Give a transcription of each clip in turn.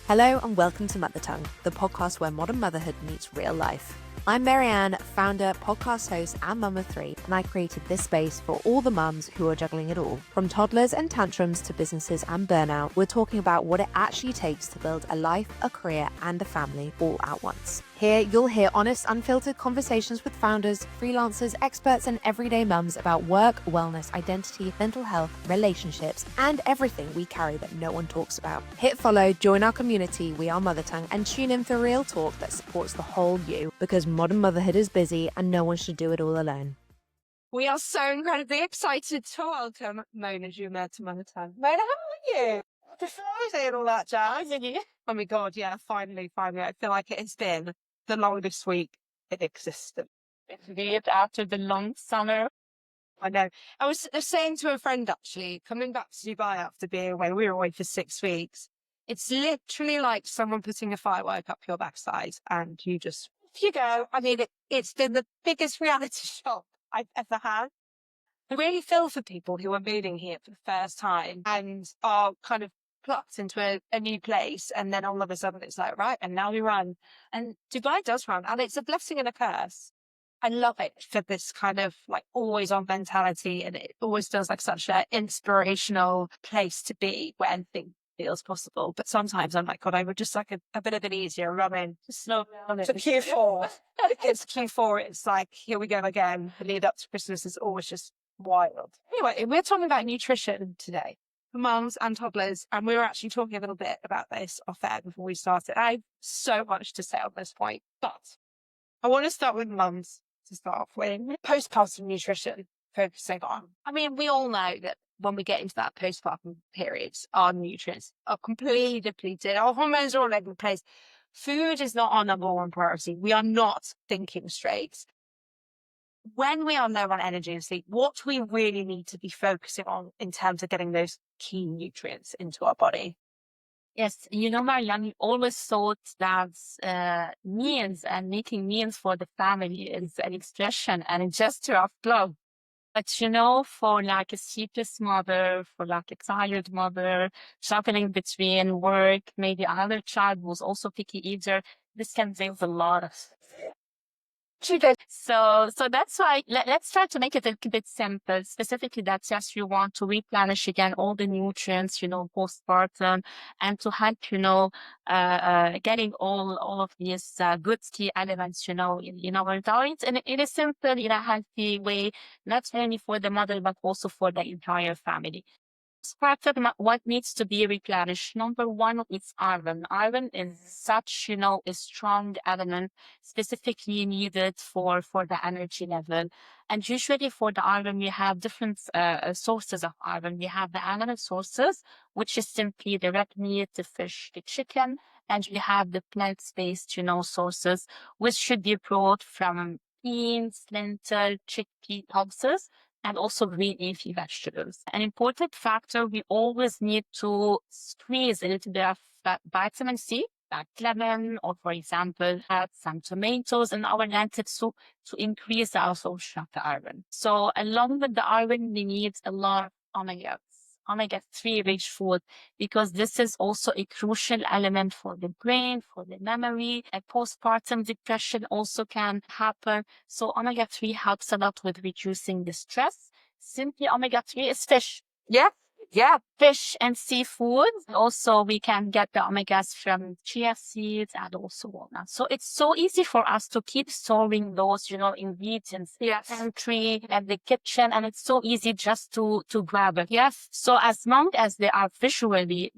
Hello and welcome to Mother Tongue, the podcast where modern motherhood meets real life. I'm Marianne, founder, podcast host, and mum of three, and I created this space for all the mums who are juggling it all. From toddlers and tantrums to businesses and burnout, we're talking about what it actually takes to build a life, a career, and a family all at once. Here, you'll hear honest, unfiltered conversations with founders, freelancers, experts, and everyday mums about work, wellness, identity, mental health, relationships, and everything we carry that no one talks about. Hit follow, join our community, We Are Mother Tongue, and tune in for real talk that supports the whole you, because modern motherhood is busy and no one should do it all alone. We are so incredibly excited to welcome Mona Joumaa to Mother Tongue. Mona, how are you? Happy Friday and all that jazz. Oh my God, yeah, finally. I feel like it has been the longest week in existence. Indeed, after the long summer. I know. I was saying to a friend, actually, coming back to Dubai after being away, we were away for 6 weeks. It's literally like someone putting a firework up your backside and you just, off you go. I mean, it's been the biggest reality shock I've ever had. I really feel for people who are moving here for the first time and are kind of plucked into a new place, and then all of a sudden it's like, right, and now we run. And Dubai does run, and it's a blessing and a curse. I love it for this kind of like always on mentality, and it always feels like such an inspirational place to be where anything feels possible. But sometimes I'm like, God, I would just like a bit of an easier run in. Just slow down. To Q4. It's Q4. It's like, here we go again. The lead up to Christmas is always just wild. Anyway, we're talking about nutrition today for mums and toddlers. And we were actually talking a little bit about this off air before we started. I have so much to say on this point, but I want to start with mums to start off with. Postpartum nutrition, focusing on. I mean, we all know that when we get into that postpartum period, our nutrients are completely depleted. Our hormones are all over the place. Food is not our number one priority. We are not thinking straight. When we are low on energy and sleep, what we really need to be focusing on in terms of getting those key nutrients into our body. Yes, Marianne, we always thought that meals and making meals for the family is an expression and a gesture of love. But for like a sleepless mother, for like a tired mother, juggling between work, maybe another child who's also picky eater, this can bring a lot of. So that's why let's try to make it a little bit simple. Specifically, that yes, you want to replenish again all the nutrients, postpartum, and to help, getting all of these good key elements, in our diet, and in a simple, in a healthy way, not only for the mother but also for the entire family. Postpartum, what needs to be replenished? Number one is iron. Iron is such, a strong element specifically needed for the energy level. And usually for the iron, we have different sources of iron. We have the animal sources, which is simply the red meat, the fish, the chicken, and we have the plant-based, sources, which should be brought from beans, lentil, chickpea, pulses, and also green leafy vegetables. An important factor, we always need to squeeze a little bit of vitamin C, like lemon, or for example, add some tomatoes in our lentil soup to increase the absorption of the iron. So along with the iron, we need a lot of omega-3 rich food, because this is also a crucial element for the brain, for the memory. And postpartum depression also can happen. So omega-3 helps a lot with reducing the stress. Simply omega-3 is fish. Yeah, fish and seafood. Also, we can get the omegas from chia seeds and also walnuts. So it's so easy for us to keep storing those, ingredients in the pantry and the kitchen, and it's so easy just to grab it. Yes. So as long as they are visually,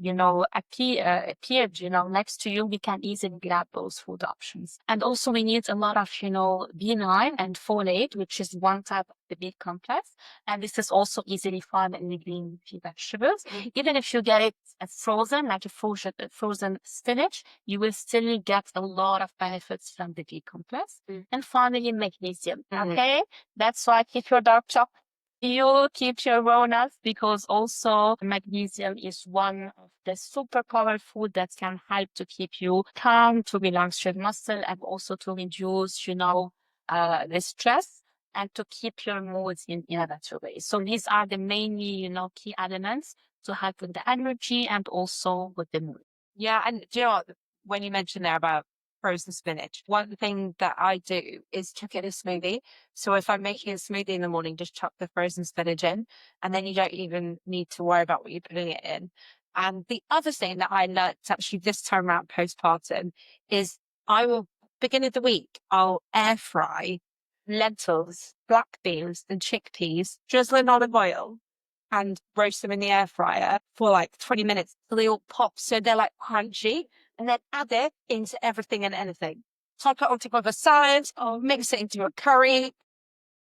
appeared, next to you, we can easily grab those food options. And also we need a lot of, B9 and folate, which is one type of the B complex. And this is also easily found in the green leafy vegetables. Even if you get it frozen, like a frozen spinach, you will still get a lot of benefits from the B complex. And finally, magnesium. Okay, that's why keep your dark chocolate. You keep your walnuts, because also magnesium is one of the superpower food that can help to keep you calm, to relax your muscle, and also to reduce, the stress, and to keep your moods in a better way. So these are the mainly, key elements to help with the energy and also with the mood. Yeah, and do you know what? When you mentioned there about frozen spinach, one thing that I do is chuck in a smoothie. So if I'm making a smoothie in the morning, just chuck the frozen spinach in, and then you don't even need to worry about what you're putting it in. And the other thing that I learned actually this time around postpartum is I will, beginning of the week, I'll air fry lentils, black beans, and chickpeas, drizzle in olive oil, and roast them in the air fryer for like 20 minutes till they all pop. So they're like crunchy, and then add it into everything and anything. Top it on top of a salad or mix it into a curry,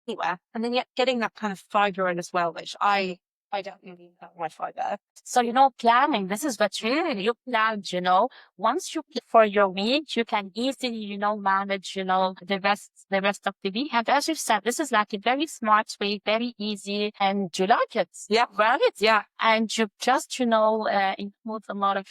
anywhere. And then yet getting that kind of fiber in as well, which I don't really have my fiber. So, planning, this is what you planned, once you plan for your week, you can easily, manage, the rest of the week. And as you said, this is like a very smart way, very easy, and you like it. Yeah. Right? Yeah. And you just, include a lot of,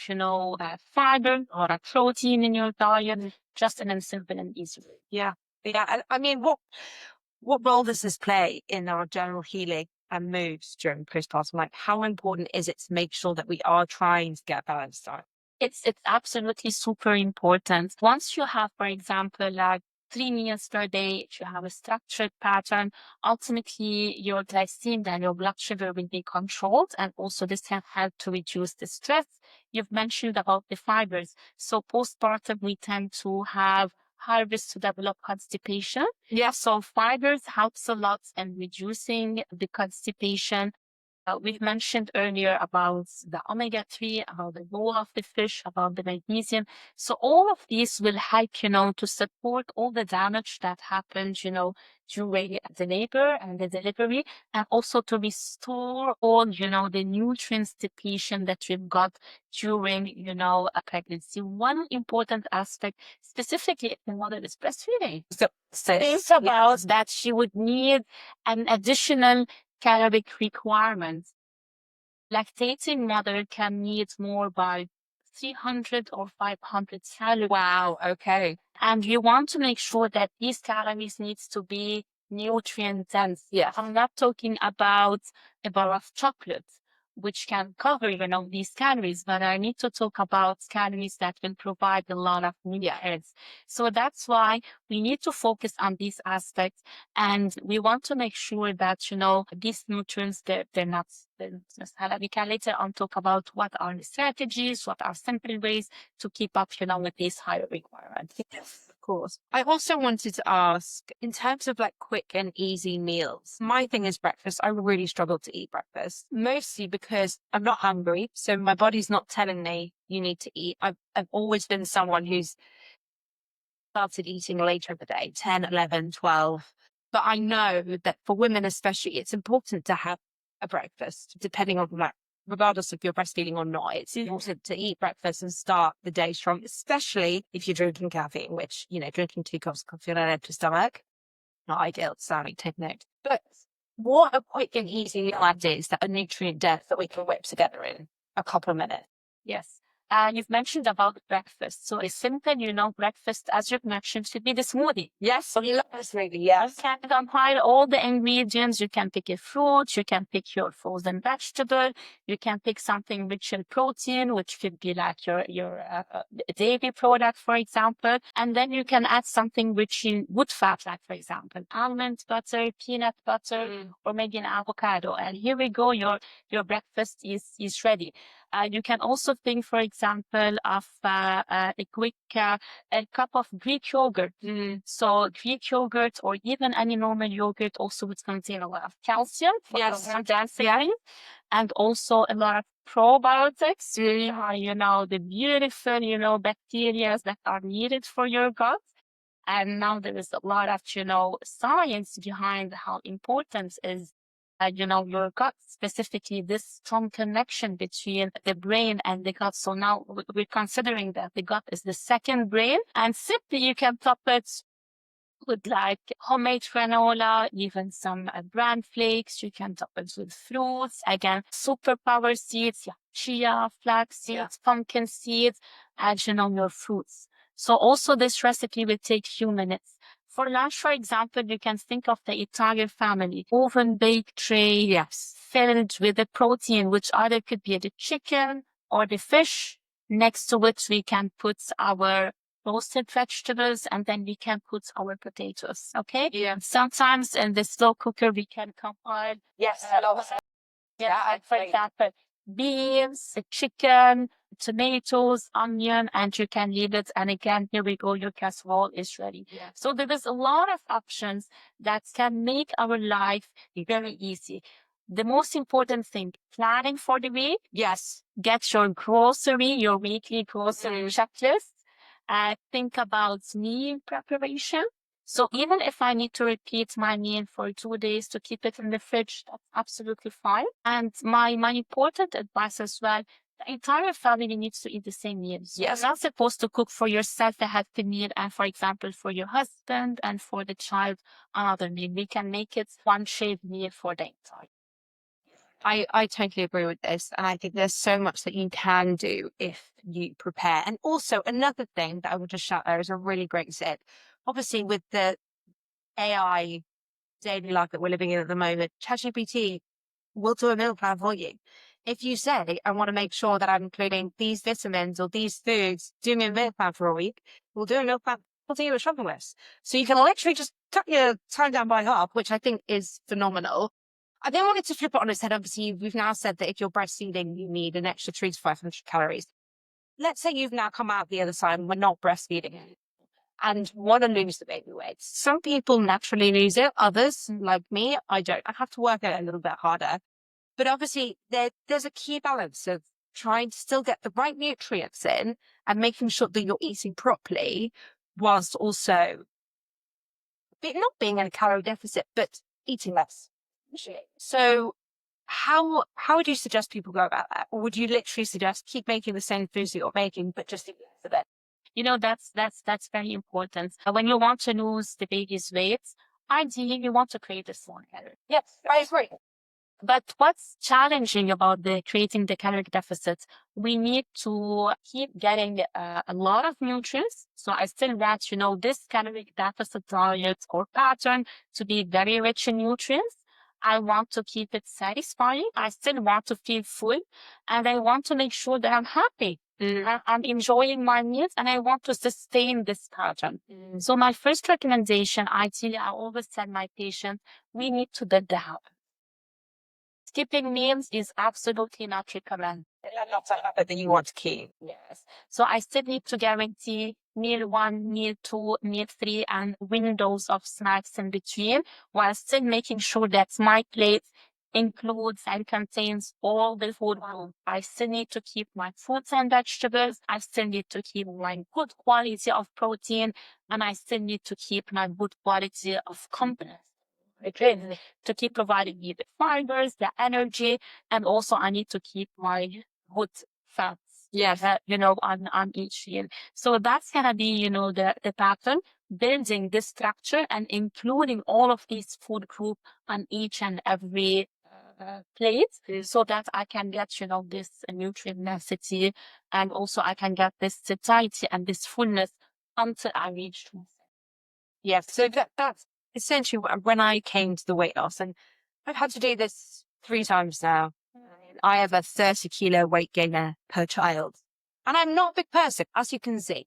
fiber or a protein in your diet, just in a simple and easy way. Yeah. Yeah. And I mean, what role does this play in our general healing and moves during postpartum? Like, how important is it to make sure that we are trying to get a balanced diet? It's absolutely super important. Once you have, for example, like 3 meals per day, if you have a structured pattern, ultimately your glycemia and your blood sugar will be controlled. And also this can help to reduce the stress. You've mentioned about the fibers. So postpartum, we tend to have high risk to develop constipation. Yeah. So fibers helps a lot in reducing the constipation. We've mentioned earlier about the omega-3, about the role of the fish, about the magnesium. So all of these will help, to support all the damage that happens, during the labor and the delivery, and also to restore all, the nutrients depletion that we've got during, a pregnancy. One important aspect, specifically if the mother is breastfeeding. So it's about that she would need an additional caloric requirements. Lactating mother can need more by 300 or 500 calories. Wow. Okay. And you want to make sure that these calories needs to be nutrient dense. Yeah. I'm not talking about a bar of chocolate, which can cover, these calories, but I need to talk about calories that will provide a lot of nutrients. So that's why we need to focus on these aspects, and we want to make sure that, these nutrients, they're not necessarily. We can later on talk about what are the strategies, what are simple ways to keep up, with these higher requirements. Yes, of course. I also wanted to ask, in terms of like quick and easy meals, my thing is breakfast. I really struggle to eat breakfast, mostly because I'm not hungry. So my body's not telling me you need to eat. I've always been someone who's started eating later in the day, 10, 11, 12. But I know that for women especially, it's important to have a breakfast, depending on that. Regardless if you're breastfeeding or not, it's important to eat breakfast and start the day strong, especially if you're drinking caffeine, which, drinking 2 cups of coffee on an empty stomach, not ideal. It's sounding take note. But what are quick and easy meal ideas that are nutrient dense that we can whip together in a couple of minutes? Yes. You've mentioned about breakfast. So a simple, breakfast, as you've mentioned, should be the smoothie. Yes, so you love a smoothie, yes. You can compile all the ingredients. You can pick a fruit. You can pick your frozen vegetable. You can pick something rich in protein, which could be like your dairy product, for example. And then you can add something rich in wood fat, like, for example, almond butter, peanut butter, or maybe an avocado. And here we go. Your breakfast is ready. You can also think, for example, of a quick a cup of Greek yogurt. So Greek yogurt or even any normal yogurt also would contain a lot of calcium. Yes. And also a lot of probiotics, the beautiful, bacteria that are needed for your gut. And now there is a lot of, science behind how important is your gut, specifically this strong connection between the brain and the gut. So now we're considering that the gut is the second brain, and simply you can top it with like homemade granola, even some bran flakes. You can top it with fruits. Again, superpower seeds, chia, flax seeds, pumpkin seeds, and your fruits. So also this recipe will take few minutes. For lunch, for example, you can think of the Italian family, oven baked tray, filled with the protein, which either could be the chicken or the fish, Next to which we can put our roasted vegetables, and then we can put our potatoes. Okay. Yeah. Sometimes in the slow cooker we can combine. Yes. Yeah, for example, beans, chicken, tomatoes, onion, and you can leave it. And again, here we go, your casserole is ready. Yeah. So there is a lot of options that can make our life very easy. The most important thing, planning for the week. Yes. Get your weekly grocery checklist. Think about meal preparation. So even if I need to repeat my meal for 2 days to keep it in the fridge, that's absolutely fine. And my important advice as well, the entire family needs to eat the same meal. So Yes. you're not supposed to cook for yourself a healthy meal and, for example, for your husband and for the child another meal. We can make it one shared meal for the entire. I totally agree with this. And I think there's so much that you can do if you prepare. And also another thing that I would just shout there is a really great tip. Obviously, with the AI daily life that we're living in at the moment, ChatGPT will do a meal plan for you. If you say, I want to make sure that I'm including these vitamins or these foods, do me a meal plan for a week, we'll do a meal plan, we'll do you a shopping list. So you can literally just cut your time down by half, which I think is phenomenal. I then wanted to flip it on its head. Obviously, we've now said that if you're breastfeeding, you need an extra 300 to 500 calories. Let's say you've now come out the other side and we're not breastfeeding and want to lose the baby weight. Some people naturally lose it. Others, like me, I don't. I have to work at it a little bit harder. But obviously, there's a key balance of trying to still get the right nutrients in and making sure that you're eating properly, whilst also not being in a calorie deficit, but eating less. So how would you suggest people go about that? Or would you literally suggest keep making the same foods that you're making, but just eat less of it? You know, that's very important. When you want to lose the baby's weight, ideally you want to create a small calorie. Yes, I agree. But what's challenging about creating the caloric deficit, we need to keep getting a lot of nutrients. So I still want, this caloric deficit diet or pattern to be very rich in nutrients. I want to keep it satisfying. I still want to feel full, and I want to make sure that I'm happy. I'm enjoying my meals, and I want to sustain this pattern. So my first recommendation, ideally, I always tell my patients, we need to do the habit. Skipping meals is absolutely not recommended. Not a habit that you want to keep. Yes. So I still need to guarantee meal 1, meal 2, meal 3, and windows of snacks in between, while still making sure that my plate includes and contains all the food groups. I still need to keep my fruits and vegetables. I still need to keep my good quality of protein, and I still need to keep my good quality of components. To keep providing me the fibers, the energy, and also I need to keep my good fats. Yes. On each meal. So that's gonna be, the pattern, building this structure and including all of these food group on each and every plate, so that I can get, this nutrient density, and also I can get this satiety and this fullness until I reach. Yes. So that's essentially when I came to the weight loss, and I've had to do this 3 times now. I have a 30-kilo weight gainer per child, and I'm not a big person, as you can see.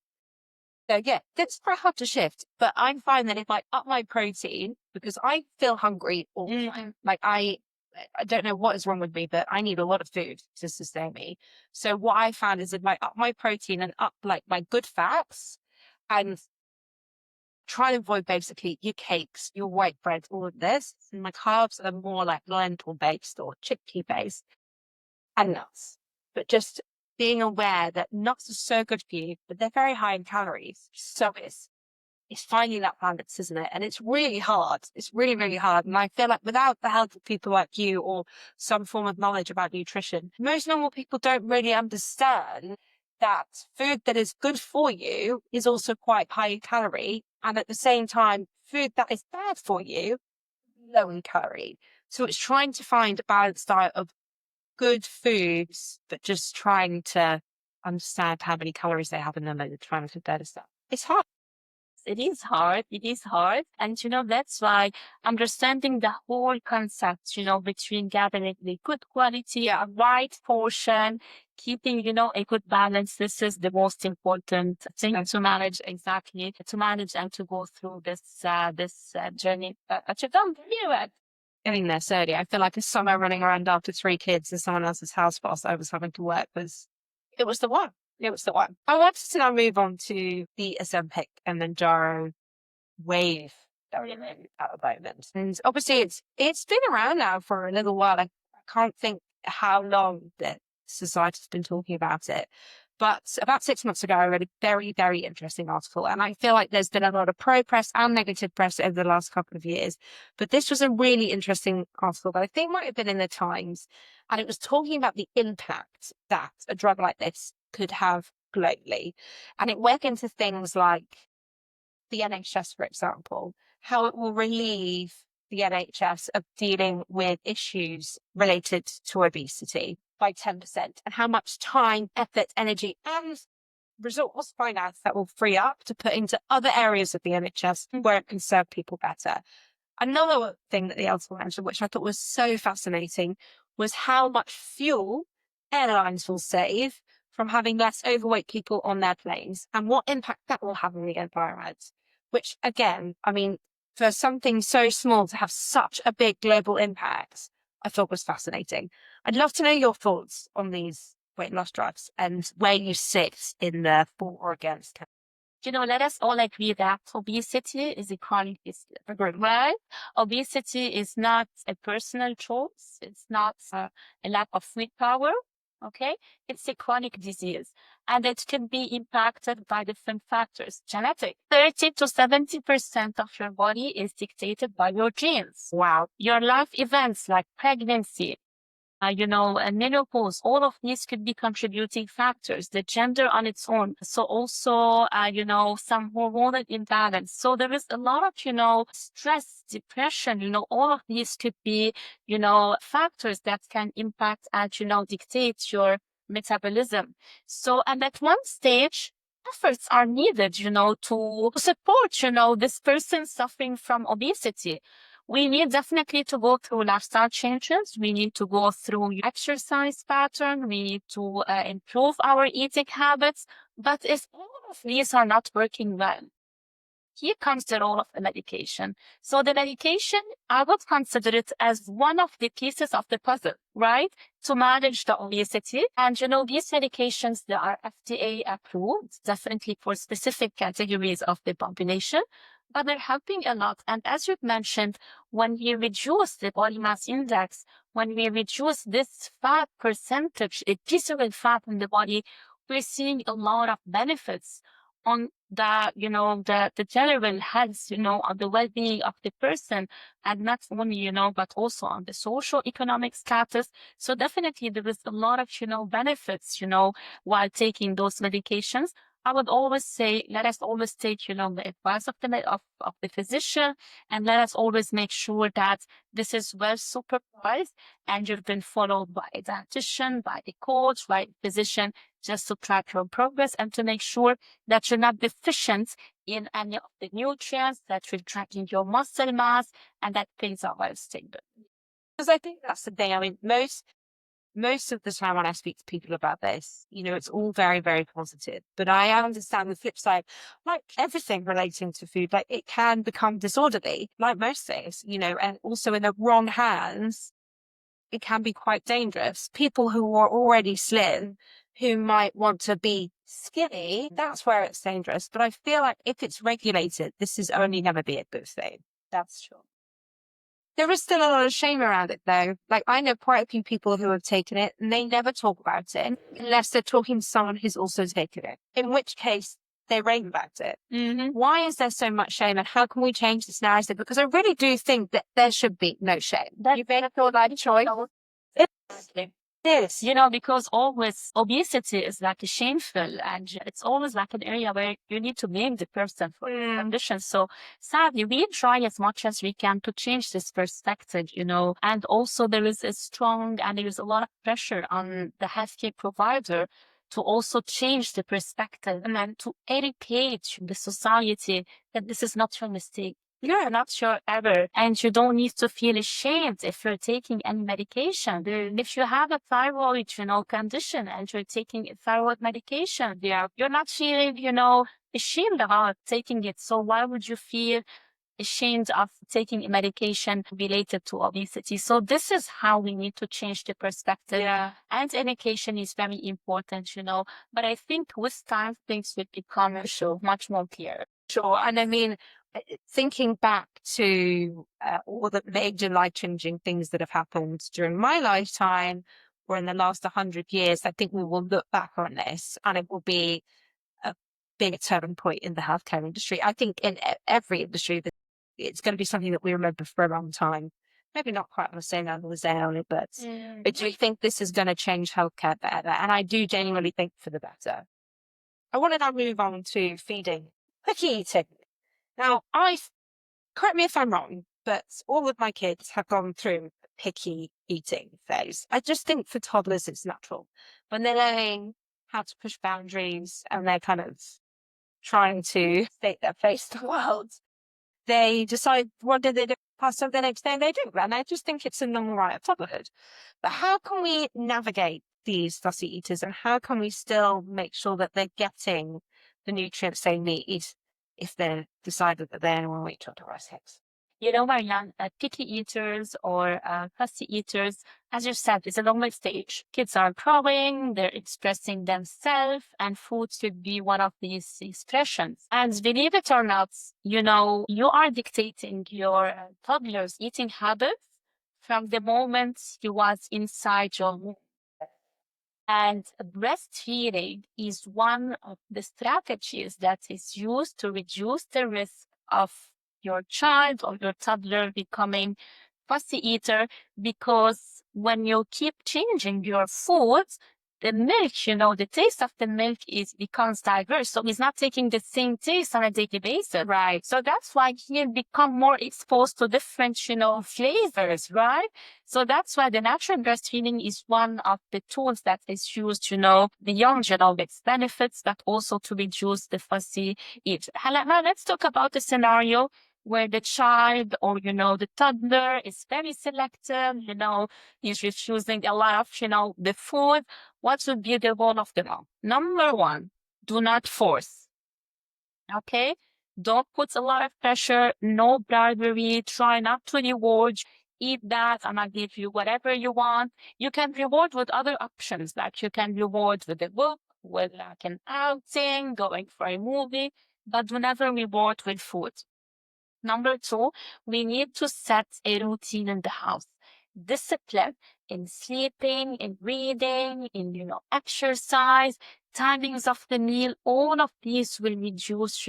So yeah, it's very hard to shift, but I find that if I up my protein, because I feel hungry all the time, like I don't know what is wrong with me, but I need a lot of food to sustain me. So what I found is if I up my protein and up like my good fats, and try to avoid basically your cakes, your white bread, all of this. And my carbs are more like lentil based or chickpea based, and nuts. But just being aware that nuts are so good for you, but they're very high in calories. So it's finding that balance, isn't it? And it's really hard. It's really, really hard. And I feel like without the help of people like you or some form of knowledge about nutrition, most normal people don't really understand that food that is good for you is also quite high in calorie. And at the same time, food that is bad for you, low in calorie. So it's trying to find a balanced diet of good foods, but just trying to understand how many calories they have in them and trying to compare to stuff. It's hard. it is hard. It is hard. And, that's why understanding the whole concept, between gathering the good quality, a right portion, keeping, a good balance. This is the most important thing to manage, exactly, to manage and to go through this journey that you've done very well. Getting there slowly. I feel like a summer running around after 3 kids in someone else's house whilst I was having to work it was the one. It was the one. I wanted to now move on to the Ozempic and Manjaro wave that we're in at the moment. And obviously it's been around now for a little while. I can't think how long that society's been talking about it. But about 6 months ago, I read a very, very interesting article. And I feel like there's been a lot of pro press and negative press over the last couple of years. But this was a really interesting article that I think might have been in the Times. And it was talking about the impact that a drug like this could have globally. And it went into things like the NHS, for example, how it will relieve the NHS of dealing with issues related to obesity by 10%, and how much time, effort, energy, and resource finance that will free up to put into other areas of the NHS where it can serve people better. Another thing that the article mentioned, which I thought was so fascinating, was how much fuel airlines will save from having less overweight people on their planes and what impact that will have on the environment. Which, again, I mean, for something so small to have such a big global impact, I thought was fascinating. I'd love to know your thoughts on these weight loss drugs and where you sit in the for or against. Let us all agree that obesity is a chronic disease. Right? Obesity is not a personal choice. It's not a lack of willpower. Okay? It's a chronic disease. And it can be impacted by different factors. Genetic. 30 to 70% of your body is dictated by your genes. Wow. Your life events like pregnancy, and menopause, all of these could be contributing factors, the gender on its own. So also, some hormonal imbalance. So there is a lot of, stress, depression, all of these could be, factors that can impact and, dictate your metabolism. So, and at one stage, efforts are needed, to support, this person suffering from obesity. We need definitely to go through lifestyle changes. We need to go through exercise pattern. We need to improve our eating habits. But if all of these are not working well, here comes the role of the medication. So the medication, I would consider it as one of the pieces of the puzzle, right? To manage the obesity. And, these medications, they are FDA approved, definitely for specific categories of the population, but they're helping a lot. And as you've mentioned, when we reduce the body mass index, when we reduce this fat percentage, a visceral fat in the body, we're seeing a lot of benefits on the general health, on the well-being of the person, and not only, but also on the social economic status. So definitely there is a lot of, benefits, while taking those medications. I would always say, let us always take, the advice of the physician, and let us always make sure that this is well supervised and you've been followed by a dietitian, by a coach, by a physician, just to track your progress and to make sure that you're not deficient in any of the nutrients, that you're tracking your muscle mass, and that things are well stable. Because I think that's the thing. I mean, most of the time when I speak to people about this, it's all very, very positive. But I understand the flip side, like everything relating to food, like it can become disorderly, like most things, and also in the wrong hands, it can be quite dangerous. People who are already slim, who might want to be skinny, that's where it's dangerous. But I feel like if it's regulated, this is only going to be a good thing. That's true. There is still a lot of shame around it, though. Like, I know quite a few people who have taken it, and they never talk about it unless they're talking to someone who's also taken it, in which case they rave about it. Mm-hmm. Why is there so much shame, and how can we change this narrative? Because I really do think that there should be no shame. You better feel like a choice. Yes, because always obesity is like a shameful, and it's always like an area where you need to blame the person for the condition. So sadly, we try as much as we can to change this perspective, and also there is a lot of pressure on the healthcare provider to also change the perspective and to educate the society that this is not your mistake. You're not your error, and you don't need to feel ashamed if you're taking any medication. If you have a thyroid, condition and you're taking a thyroid medication, you're not feeling, ashamed about taking it. So why would you feel ashamed of taking a medication related to obesity? So this is how we need to change the perspective. And education is very important, but I think with time things will become much more clear. Sure. And I mean, thinking back to all the major life-changing things that have happened during my lifetime or in the last 100 years, I think we will look back on this and it will be a big turning point in the healthcare industry. I think in every industry, it's going to be something that we remember for a long time. Maybe not quite on the same level as AI, but I do think this is going to change healthcare better. And I do genuinely think for the better. I want to now move on to feeding, picky eating. Now, correct me if I'm wrong, but all of my kids have gone through a picky eating phase. I just think for toddlers, it's natural. When they're learning how to push boundaries and they're kind of trying to state their face to the world, they decide what do they do pasta the next day they do. And I just think it's a normal right of toddlerhood. But how can we navigate these fussy eaters and how can we still make sure that they're getting the nutrients they need if they're decided that they don't want to eat chocolate rice cakes? Marianne, picky eaters or fussy eaters, as you said, is a normal stage. Kids are growing, they're expressing themselves, and food should be one of these expressions. And believe it or not, you are dictating your toddler's eating habits from the moment he was inside your womb. And breastfeeding is one of the strategies that is used to reduce the risk of your child or your toddler becoming fussy eater, because when you keep changing your food, the milk, the taste of the milk becomes diverse. So he's not taking the same taste on a daily basis. Right. So that's why he'll become more exposed to different, flavors, right? So that's why the natural breastfeeding is one of the tools that is used, beyond genomics benefits, but also to reduce the fussy eat. Now let's talk about the scenario where the child or, the toddler is very selective, he's refusing a lot of, the food. What would be the role of the mom? Number one, do not force. Okay? Don't put a lot of pressure, no bribery, try not to reward. Eat that and I'll give you whatever you want. You can reward with other options, like you can reward with a book, with like an outing, going for a movie, but do never reward with food. Number two, we need to set a routine in the house. Discipline in sleeping, in reading, in, exercise, timings of the meal, all of these will reduce,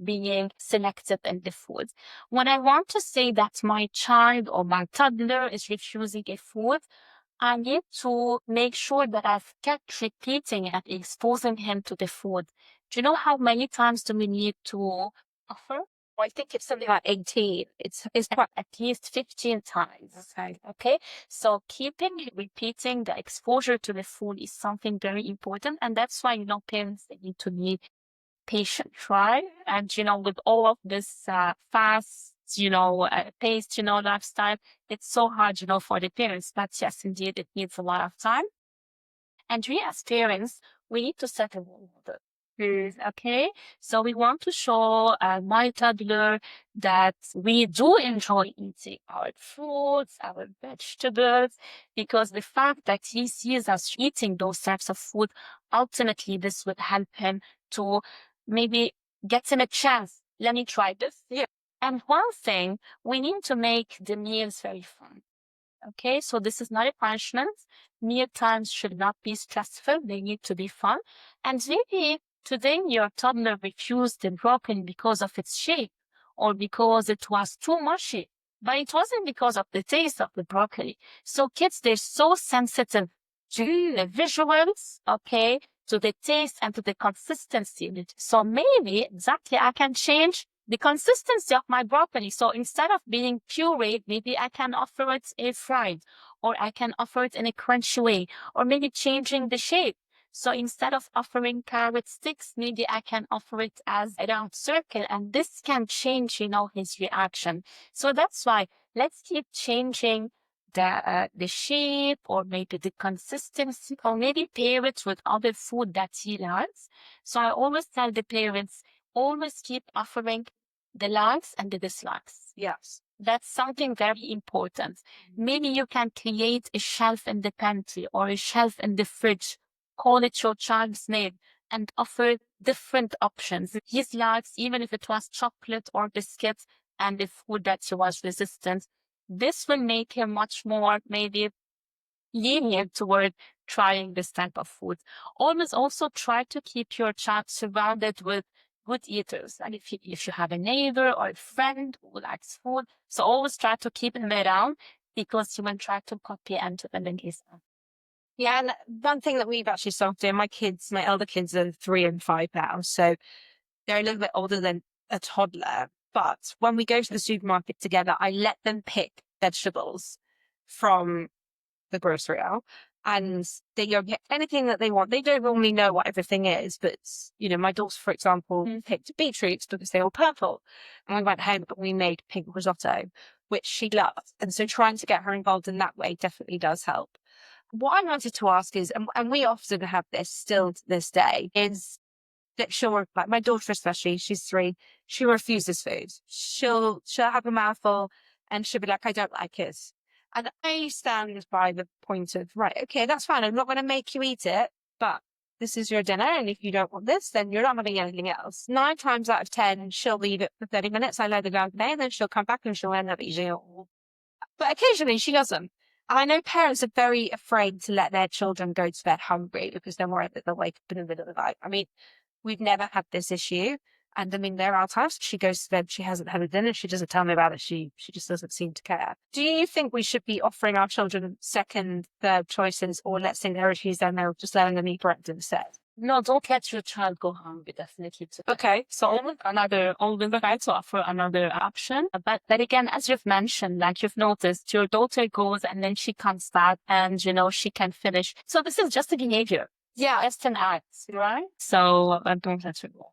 being selective in the food. When I want to say that my child or my toddler is refusing a food, I need to make sure that I've kept repeating and exposing him to the food. Do you know how many times do we need to offer? I think it's something like 18. It's quite at least 15 times. Okay. So repeating the exposure to the food is something very important. And that's why, parents, they need to be patient, right? And, with all of this fast, paced, lifestyle, it's so hard, for the parents. But yes, indeed, it needs a lot of time. And we as parents, we need to set a role model. Okay, so we want to show my toddler that we do enjoy eating our fruits, our vegetables, because the fact that he sees us eating those types of food, ultimately this would help him to maybe get him a chance. Let me try this. Yeah. And one thing, we need to make the meals very fun. Okay, so this is not a punishment. Meal times should not be stressful. They need to be fun. And maybe today your toddler refused the broccoli because of its shape or because it was too mushy, but it wasn't because of the taste of the broccoli. So kids, they're so sensitive to the visuals, okay, to the taste and to the consistency. So maybe exactly I can change the consistency of my broccoli. So instead of being pureed, maybe I can offer it a fried, or I can offer it in a crunchy way, or maybe changing the shape. So instead of offering carrot sticks, maybe I can offer it as a round circle, and this can change, his reaction. So that's why let's keep changing the shape, or maybe the consistency, or maybe pair it with other food that he likes. So I always tell the parents, always keep offering the likes and the dislikes. Yes. That's something very important. Maybe you can create a shelf in the pantry or a shelf in the fridge. Call it your child's name and offer different options. His likes, even if it was chocolate or biscuits, and the food that he was resistant, this will make him much more maybe lenient toward trying this type of food. Always also try to keep your child surrounded with good eaters. And if you have a neighbor or a friend who likes food, so always try to keep them around, because you will try to copy and to mimic his own. Yeah, and one thing that we've actually started doing, my elder kids are 3 and 5 now, so they're a little bit older than a toddler. But when we go to the supermarket together, I let them pick vegetables from the grocery aisle, and they go get anything that they want. They don't normally know what everything is, but my daughter, for example, picked beetroots because they were purple, and we went home and we made pink risotto, which she loved. And so trying to get her involved in that way definitely does help. What I wanted to ask is, and we often have this still to this day, is that like my daughter especially, she's 3, she refuses food. She'll have a mouthful and she'll be like, I don't like it. And I stand by the point of, right, okay, that's fine. I'm not going to make you eat it, but this is your dinner. And if you don't want this, then you're not having anything else. 9 times out of 10, she'll leave it for 30 minutes. I let her go and play, and then she'll come back and she'll end up eating it all. But occasionally she doesn't. And I know parents are very afraid to let their children go to bed hungry because they're worried that they'll wake up in the middle of the night. I mean, we've never had this issue. And I mean, there are times she goes to bed, she hasn't had a dinner, she doesn't tell me about it, she just doesn't seem to care. Do you think we should be offering our children second, third choices, or let's say they're refused and they're just letting them eat breakfast instead? No, don't let your child go hungry, definitely. Okay. So always try to offer another option. But again, as you've mentioned, like you've noticed, your daughter goes and then she comes back and, she can finish. So this is just a behavior. Yeah. It's an act, right? So don't let it go.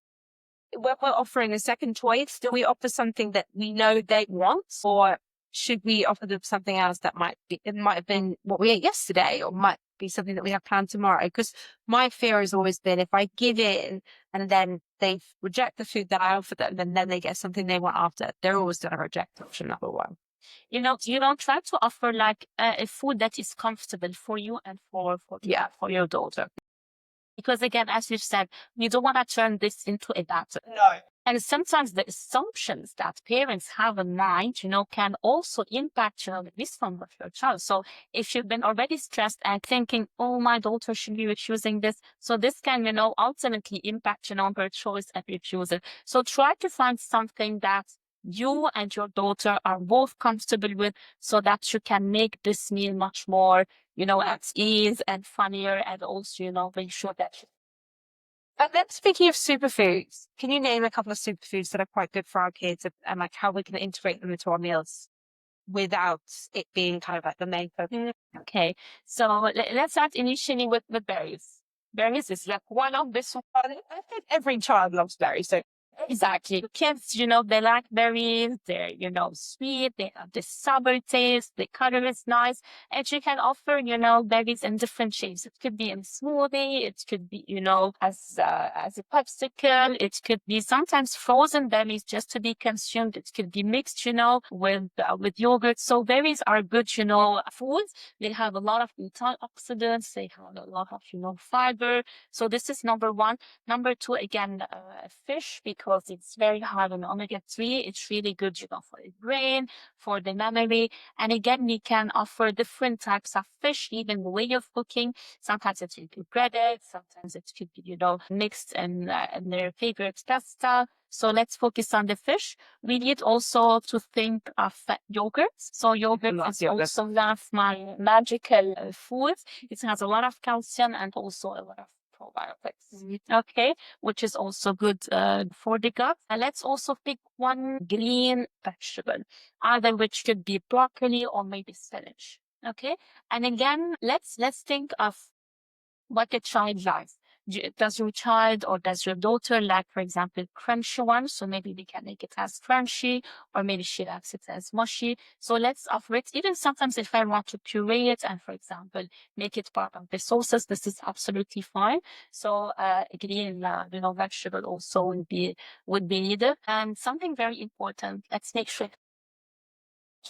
When we're offering a second choice, do we offer something that we know they want, or should we offer them something else that might have been what we ate yesterday, or might be something that we have planned tomorrow? Because my fear has always been, if I give in and then they reject the food that I offer them, and then they get something they want after, they're always going to reject option number 1. You don't try to offer like a food that is comfortable for you and for your daughter. Because again, as you said, you don't want to turn this into a battle. No. And sometimes the assumptions that parents have in mind, can also impact, the wisdom of your child. So if you've been already stressed and thinking, oh, my daughter should be refusing this, so this can, ultimately impact, her choice and refusal. So try to find something that you and your daughter are both comfortable with, so that you can make this meal much more, at ease and funnier, and also, make sure that And then speaking of superfoods, can you name a couple of superfoods that are quite good for our kids, and like how we can integrate them into our meals without it being kind of like the main focus? Okay, so let's start initially with berries. Berries is like one of the I think every child loves berries, so exactly. Kids, they like berries. They're, sweet. They have this sour taste. The color is nice. And you can offer, berries in different shapes. It could be in smoothie. It could be, as a popsicle. It could be sometimes frozen berries just to be consumed. It could be mixed, with yogurt. So berries are good, foods. They have a lot of antioxidants. They have a lot of, fiber. So this is number 1. Number 2, again, fish, because it's very high in omega-3. It's really good, for the brain, for the memory. And again, we can offer different types of fish, even the way of cooking. Sometimes it will be breaded. Sometimes it could be, mixed in their favorite pasta. So let's focus on the fish. We need also to think of yogurt. So yogurt is also one of my magical foods. It has a lot of calcium and also a lot of probiotics. Okay, which is also good for the gut. And let's also pick one green vegetable, either which could be broccoli or maybe spinach. Okay, and again, let's think of what the child likes. Does your child or does your daughter like, for example, crunchy ones? So maybe we can make it as crunchy, or maybe she likes it as mushy. So let's offer it. Even sometimes if I want to puree it and, for example, make it part of the sauces, this is absolutely fine. So green, vegetable also would be needed. And something very important, let's make sure.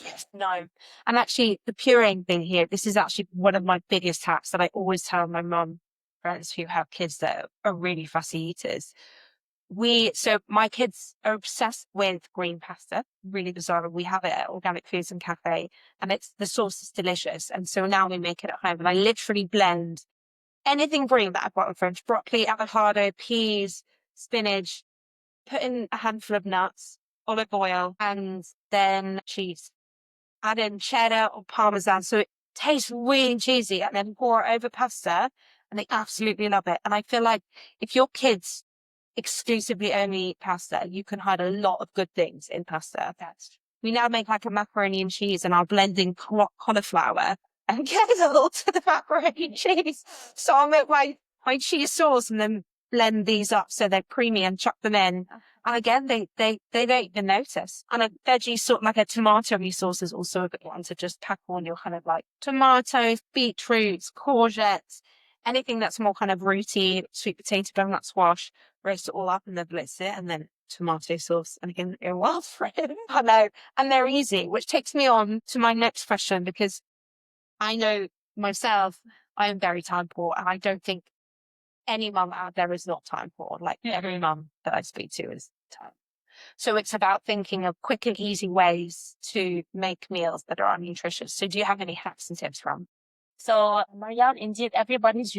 Yes, no. And actually, the pureeing thing here, this is actually one of my biggest hacks that I always tell my mum friends who have kids that are really fussy eaters. So my kids are obsessed with green pasta, really bizarre. We have it at Organic Foods and Cafe, and the sauce is delicious. And so now we make it at home, and I literally blend anything green that I've got in the fridge: broccoli, avocado, peas, spinach, put in a handful of nuts, olive oil, and then cheese. Add in cheddar or parmesan, so it tastes really cheesy, and then pour it over pasta, and they absolutely love it. And I feel like if your kids exclusively only eat pasta, you can hide a lot of good things in pasta. We now make like a macaroni and cheese, and I'll blend in cauliflower and get it all to the macaroni and cheese. So I'll make my cheese sauce and then blend these up so they're creamy and chuck them in. And again, they don't even notice. And a veggie sort, like a tomato sauce, is also a good one to just pack on your kind of like tomatoes, beetroots, courgettes, anything that's more kind of rooty, sweet potato, butternut squash, roast it all up and then blitz it, and then tomato sauce. And again, they're well friend. I know. And they're easy, which takes me on to my next question, because I know myself, I am very time poor, and I don't think any mum out there is not time poor. Like every mum that I speak to is time. So it's about thinking of quick and easy ways to make meals that are nutritious. So do you have any hacks and tips from? So, Marianne, indeed, everybody's,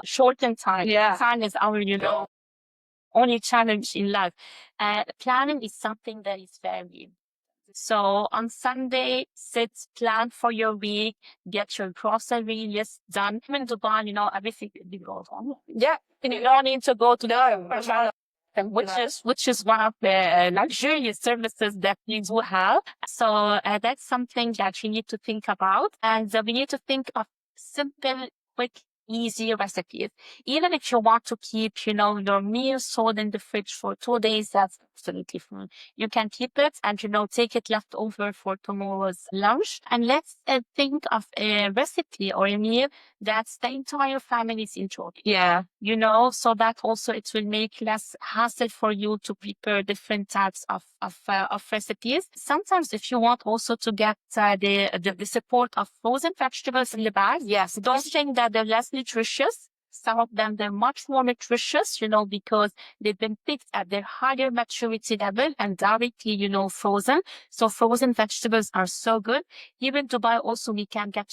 short in time. Yeah. Time is our, only challenge in life. Planning is something that is very. So on Sunday, plan for your week, get your grocery list done. In Dubai, everything goes on. Yeah. You don't need to go to which is one of the luxurious services that we do have. So that's something that you need to think about. And we need to think of simple, quick, easy recipes. Even if you want to keep, your meals stored in the fridge for 2 days, that's absolutely fine. You can keep it and, take it left over for tomorrow's lunch. And let's think of a recipe or a meal that the entire family is enjoying. Yeah. So that also it will make less hassle for you to prepare different types of recipes. Sometimes if you want also to get the support of frozen vegetables in the bag, Yes. don't think that they're less nutritious. Some of them, they're much more nutritious, because they've been picked at their higher maturity level and directly, frozen. So frozen vegetables are so good. Here in Dubai also we can get,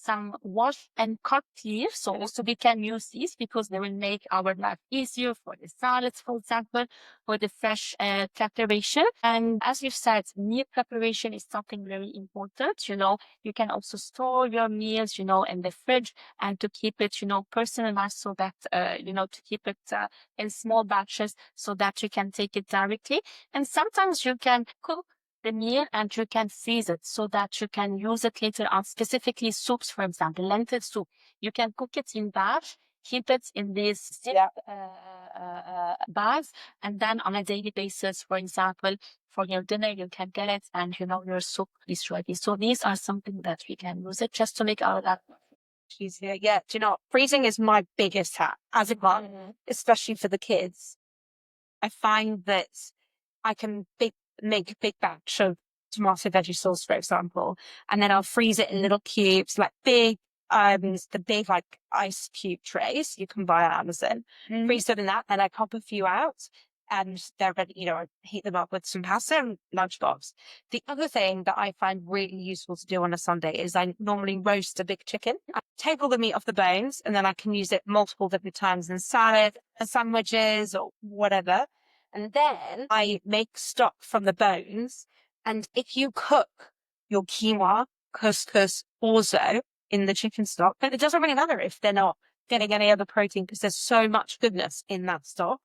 some washed and cut leaves. So also we can use these because they will make our life easier for the salads, for example, for the fresh preparation. And as you've said, meal preparation is something very important. You can also store your meals, in the fridge, and to keep it, personalized, so that, to keep it in small batches so that you can take it directly. And sometimes you can cook the meal and you can freeze it so that you can use it later on, specifically soups, for example, lentil soup. You can cook it in batch, keep it in these bags, and then on a daily basis, for example, for your dinner, you can get it and, your soup is ready. So these are something that we can use it just to make our life easier. Yeah. Do you know, freezing is my biggest hack as a mom, especially for the kids. I find that I can make a big batch of tomato veggie sauce, for example, and then I'll freeze it in little cubes, like the big like ice cube trays you can buy on Amazon. Freeze it in that, and I pop a few out, and they're ready. I heat them up with some pasta and lunchbox. The other thing that I find really useful to do on a Sunday is I normally roast a big chicken. I take all the meat off the bones, and then I can use it multiple different times in salad, sandwiches, or whatever. And then I make stock from the bones. And if you cook your quinoa, couscous, orzo in the chicken stock, then it doesn't really matter if they're not getting any other protein, because there's so much goodness in that stock.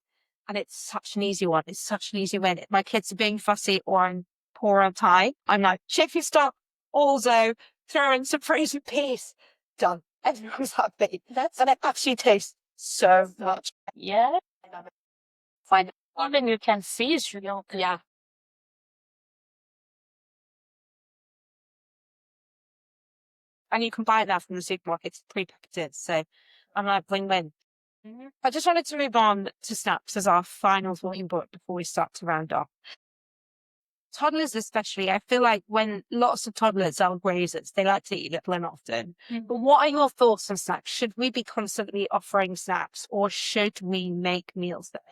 And it's such an easy one. It's such an easy way. My kids are being fussy or I'm poor on time, I'm like, chicken stock, orzo, throw in some frozen peas. Done. everyone's happy. And it actually tastes so much. Yeah. Fine. Even you can freeze, Yeah. And you can buy that from the supermarket. It's pre-packaged. So I'm like, win-win. I just wanted to move on to snacks as our final thought book before we start to round off. Toddlers especially, I feel like when lots of toddlers are grazers, they like to eat little and often. But what are your thoughts on snacks? Should we be constantly offering snacks or should we make meals that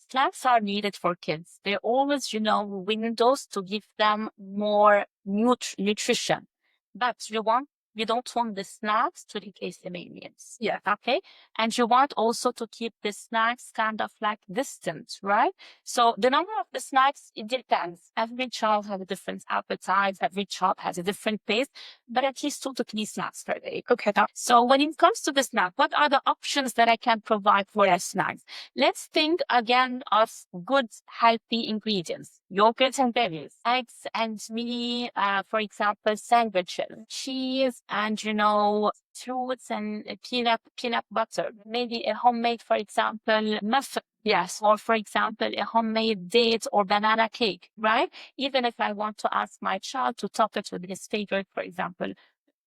Snacks are needed for kids. They're always, windows to give them more nutrition. But you don't want the snacks to replace the main meals. Yeah. Okay. And you want also to keep the snacks kind of like distant, right? So the number of the snacks, it depends. Every child has a different appetite. Every child has a different taste, but at least 2 to 3 snacks per day. Okay. So when it comes to the snack, what are the options that I can provide for the snacks? Let's think again of good, healthy ingredients. Yogurt and berries, eggs and mini, for example, sandwiches, cheese and, fruits and peanut butter. Maybe a homemade, for example, muffin. Yes. Or, for example, a homemade date or banana cake, right? Even if I want to ask my child to top it with his favorite, for example,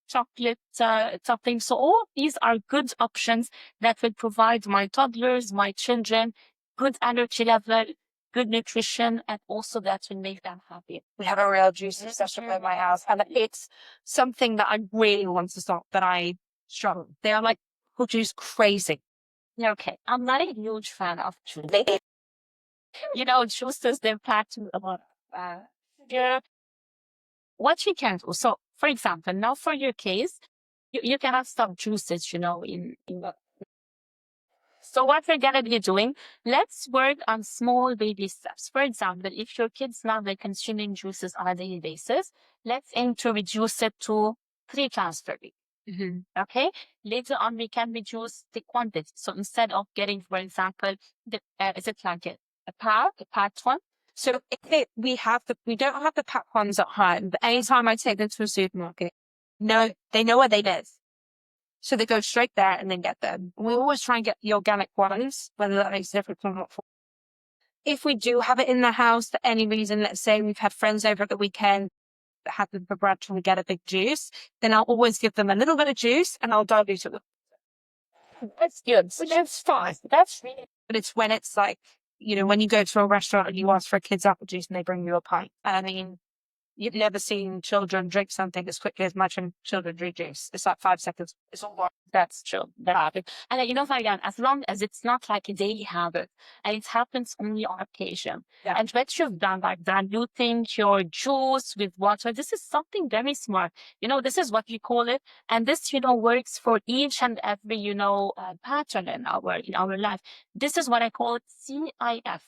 chocolate topping. So all these are good options that will provide my toddlers, my children, good energy level, good nutrition, and also that will make them happy. we have a real juice obsession at my house, and it's something that I really want to stop, but I struggle. They are like juice crazy. Okay, I'm not a huge fan of juice. Juices, they're packed with a lot of sugar. What you can do, so for example, now for your case, you can have some juices, in the. So what we're gonna be doing, let's work on small baby steps. For example, if your kids now they're consuming juices on a daily basis, let's aim to reduce it to 3 times per week. Okay. Later on, we can reduce the quantity. So instead of getting, for example, is it like a packed one? So if we don't have the packed ones at home, but anytime I take them to a supermarket, they know where they live. So they go straight there and then get them. We always try and get the organic ones, whether that makes a difference or not. If we do have it in the house for any reason, let's say we've had friends over at the weekend that had them for brunch and we get a big juice, then I'll always give them a little bit of juice and I'll dilute it with. That's good. Which is fine. That's really. But it's when it's like, when you go to a restaurant and you ask for a kid's apple juice and they bring you a pint. I mean, you've never seen children drink something as quickly as much when children drink juice. It's like 5 seconds. It's all gone. That's true. And Fabian, as long as it's not like a daily habit and it happens only on occasion. Yeah. And what you've done, like diluting your juice with water, this is something very smart. This is what we call it. And this, works for each and every, pattern in our life. This is what I call it CIF,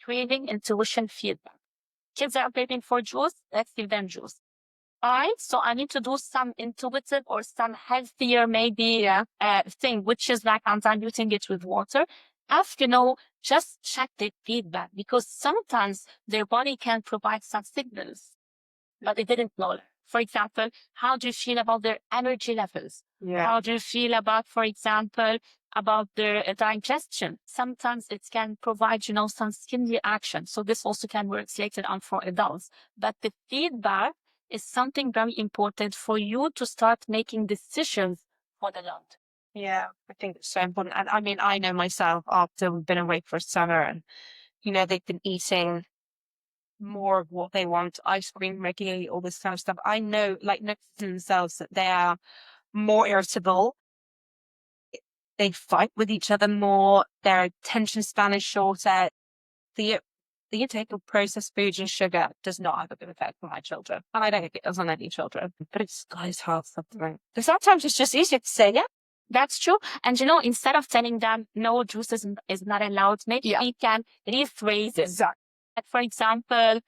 craving intuition feedback. Kids are craving for juice, let's give them juice. All right, so I need to do some intuitive or some healthier maybe thing, which is like I'm diluting it with water. Just check the feedback because sometimes their body can provide some signals, but they didn't know. For example, how do you feel about their energy levels? Yeah. How do you feel about, for example, about their digestion? Sometimes it can provide, some skin reaction. So this also can work later on for adults. But the feedback is something very important for you to start making decisions for the adult. Yeah, I think it's so important. And I mean, I know myself after we've been away for summer and, they've been eating more of what they want, ice cream regularly, all this kind of stuff. I know, like, themselves that they are more irritable. They fight with each other more. Their attention span is shorter. The intake of processed food and sugar does not have a good effect on my children. And I don't think it does on any children. But it's hard sometimes. But sometimes it's just easier to say, yeah. That's true. And instead of telling them no, juice is not allowed, maybe we can rephrase it. Exactly. For example,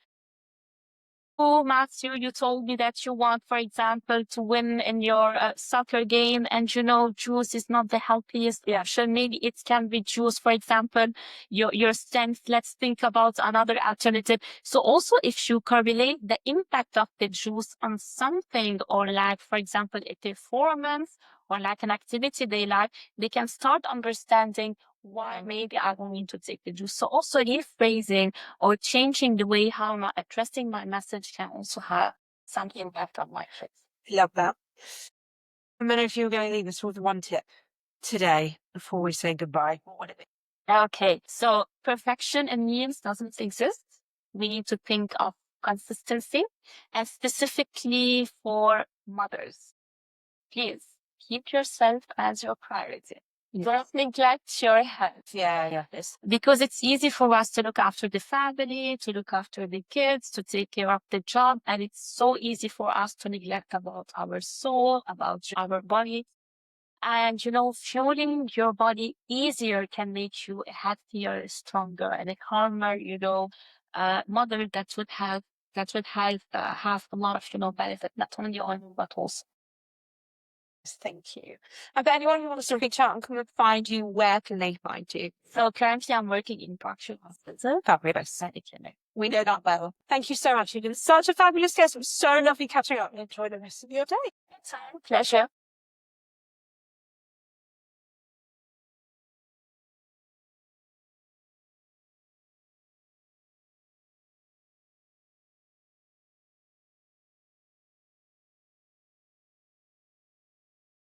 Oh, Matthew, you told me that you want, for example, to win in your soccer game, and juice is not the healthiest option. Maybe it can be juice, for example, your strength. Let's think about another alternative. So also, if you correlate the impact of the juice on something, or like, for example, a performance or like an activity they like, they can start understanding why maybe I don't need to take the juice. So also rephrasing or changing the way how I'm addressing my message can also have some impact on my face. Love that. And then if you were going to leave us with one tip today before we say goodbye, what would it be? Okay, so perfection in meals doesn't exist. We need to think of consistency, and specifically for mothers. Please keep yourself as your priority. Don't neglect your health. Yes. Because it's easy for us to look after the family, to look after the kids, to take care of the job. And it's so easy for us to neglect about our soul, about our body. And, fueling your body easier can make you a happier, stronger, and a calmer, mother that would have have a lot of, benefit, not only on you, but also. Thank you. And for anyone who wants to reach out and come and find you, where can they find you? So currently I'm working in Berkshire Hospital. Fabulous. We know that well. Thank you so much. You've been such a fabulous guest. It was so lovely catching up. Enjoy the rest of your day. It's a pleasure.